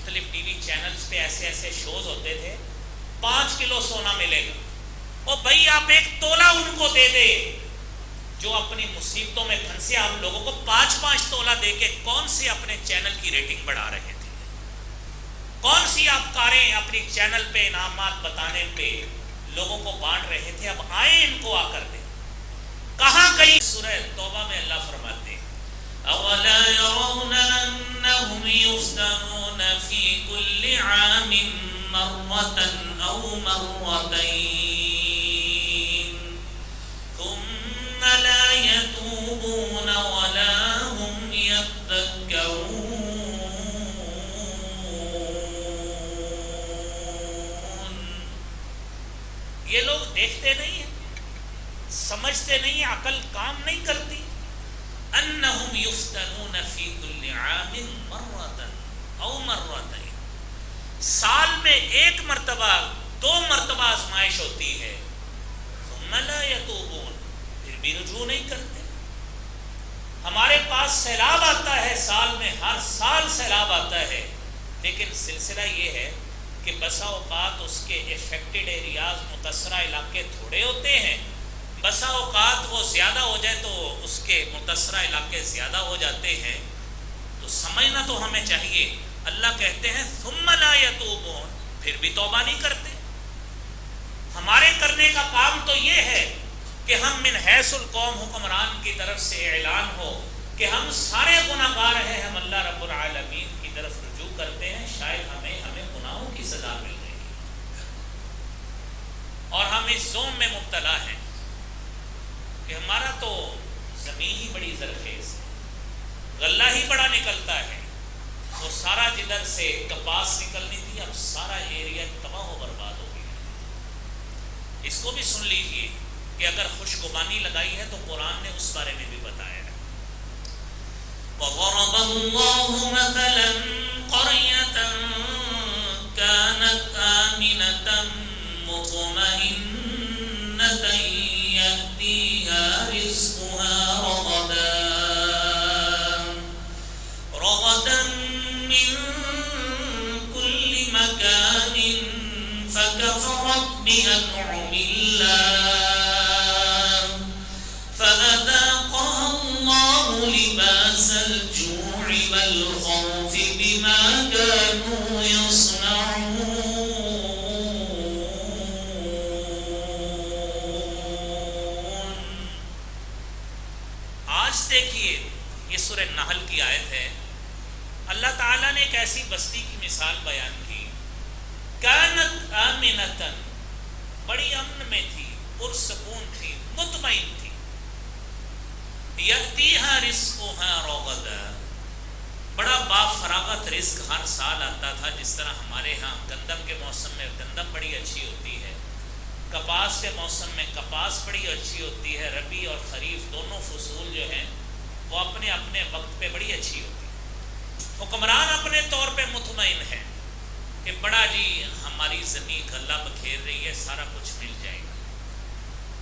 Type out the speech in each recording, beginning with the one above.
مختلف T V channels پہ ایسے ایسے شوز ہوتے تھے، 5 کلو سونا ملے گا، اور بھائی آپ 1 تولہ ان کو دے دیں جو اپنی مصیبتوں میں پھنسے، آپ لوگوں کو 5-5 تولہ دے کے کون سی اپنے چینل کی ریٹنگ بڑھا رہے تھے؟ کون سی آپ کاریں اپنی چینل پہ انعامات بتانے پہ لوگوں کو بانٹ رہے تھے؟ اب آئیں ان کو آ کر دیں۔ کہاں گئی؟ سورہ توبہ میں اللہ فرماتے ہیں أَوَلَا يَرَوْنَ أَنَّهُمْ يُفْتَنُونَ فِي كُلِّ عَامٍ مَرَّةً أَوْ مَرَّتَيْنِ ثُمَّ لَا يَتُوبُونَ وَلَا هُمْ يَذَّكَّرُونَ۔ یہ لوگ دیکھتے نہیں ہیں، سمجھتے نہیں ہیں، عقل کام نہیں کرتی۔ انہم یفتنون فی کل عام مرۃ او مرتین، سال میں 1 مرتبہ 2 مرتبہ آزمائش ہوتی ہے، ثم لا یتوبون، پھر بھی رجوع نہیں کرتے۔ ہمارے پاس سیلاب آتا ہے، سال میں ہر سال سیلاب آتا ہے، لیکن سلسلہ یہ ہے کہ بسا اوقات اس کے افیکٹڈ ایریاز، متاثرہ علاقے تھوڑے ہوتے ہیں، بسا اوقات وہ زیادہ ہو جائے تو اس کے متاثرہ علاقے زیادہ ہو جاتے ہیں۔ تو سمجھنا تو ہمیں چاہیے، اللہ کہتے ہیں ثم لا یتوبون، پھر بھی توبہ نہیں کرتے۔ ہمارے کرنے کا کام تو یہ ہے کہ ہم من حیث القوم حکمران کی طرف سے اعلان ہو کہ ہم سارے گناہ گار ہیں، ہم اللہ رب العالمین کی طرف رجوع کرتے ہیں، شاید ہمیں گناہوں کی سزا مل رہی ہے اور ہم اس زوم میں مبتلا ہیں کہ ہمارا تو زمین ہی بڑی زرخیز ہے، غلہ ہی بڑا نکلتا ہے، وہ سارا جدھر سے کپاس نکلنی تھی اب سارا ایریا تباہ و برباد ہو گیا ہے۔ اس کو بھی سن لیجئے کہ اگر خوشگمانی لگائی ہے تو قرآن نے اس بارے میں بھی بتایا ہے۔ وَضَرَبَ اللَّهُ مَثَلًا قَرْيَةً كَانَتْ آمِنَةً مُطْمَئِنَّةً يَأْتِيهَا رِزْقُهَا رَغَدًا مِّن كُلِّ مَكَانٍ فَكَفَرَتْ بِأَنْعُمِ اللَّهِ فَأَذَاقَهَا اللَّهُ لِبَاسَ الْجُوعِ وَالْخَوْفِ بِمَا كَانُوا يَصْنَعُونَ۔ دیکھیے یہ سورہ نحل کی آیت ہے، اللہ تعالیٰ نے ایک ایسی بستی کی مثال بیان کی، کانت آمنتن، بڑی امن میں تھی، پرسکون تھی، مطمئن تھی، یأتیہا رزقہا رغدا، بڑا بافراغت رزق ہر سال آتا تھا۔ جس طرح ہمارے ہاں گندم کے موسم میں گندم بڑی اچھی ہوتی ہے، کپاس کے موسم میں کپاس بڑی اچھی ہوتی ہے، ربیع اور خریف دونوں فصول جو ہیں وہ اپنے اپنے وقت پہ بڑی اچھی ہوتی ہے۔ حکمران اپنے طور پہ مطمئن ہے کہ بڑا جی ہماری زمین غلہ بکھیر رہی ہے، سارا کچھ مل جائے گا۔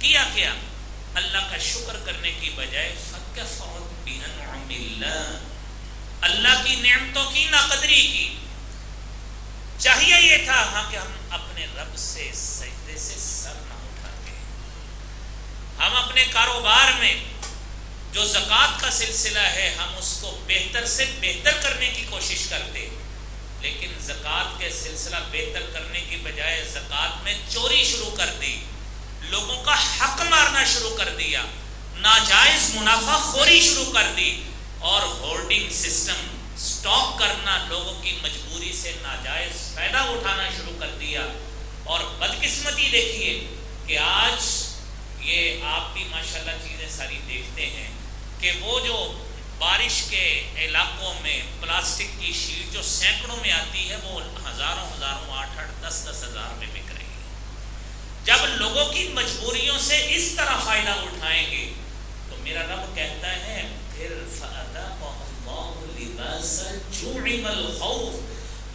کیا کیا؟ اللہ کا شکر کرنے کی بجائے فَكَفَرَتْ بِأَنْعُمِ اللَّهِ، اللہ کی نعمتوں کی ناقدری کی۔ چاہیے یہ تھا ہاں کہ ہم اپنے رب سے سجدے سے سر نہ اٹھاتے، ہم اپنے کاروبار میں جو زکوٰۃ کا سلسلہ ہے ہم اس کو بہتر سے بہتر کرنے کی کوشش کرتے، لیکن زکوٰۃ کے سلسلہ بہتر کرنے کی بجائے زکوٰۃ میں چوری شروع کر دی، لوگوں کا حق مارنا شروع کر دیا، ناجائز منافع خوری شروع کر دی، اور ہولڈنگ سسٹم سٹاک کرنا، لوگوں کی مجبوری سے ناجائز فائدہ اٹھانا شروع کر دیا۔ اور بدقسمتی دیکھیے کہ آج یہ آپ بھی ماشاءاللہ چیزیں ساری دیکھتے ہیں کہ وہ جو بارش کے علاقوں میں پلاسٹک کی شیٹ جو سینکڑوں میں آتی ہے وہ ہزاروں 8-8 10-10 ہزار میں بک رہی ہے۔ جب لوگوں کی مجبوریوں سے اس طرح فائدہ اٹھائیں گے تو میرا رب کہتا ہے پھر فَأَذَاقَهُ اللَّهُ لِبَاسَ الْجُوعِ وَالْخَوْفِ،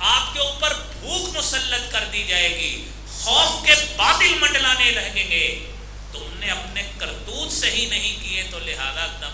آپ کے اوپر بھوک مسلط کر دی جائے گی، خوف کے بادل منڈلانے لگیں گے، تم نے اپنے کرتوت صحیح نہیں کیے تو لہذا تم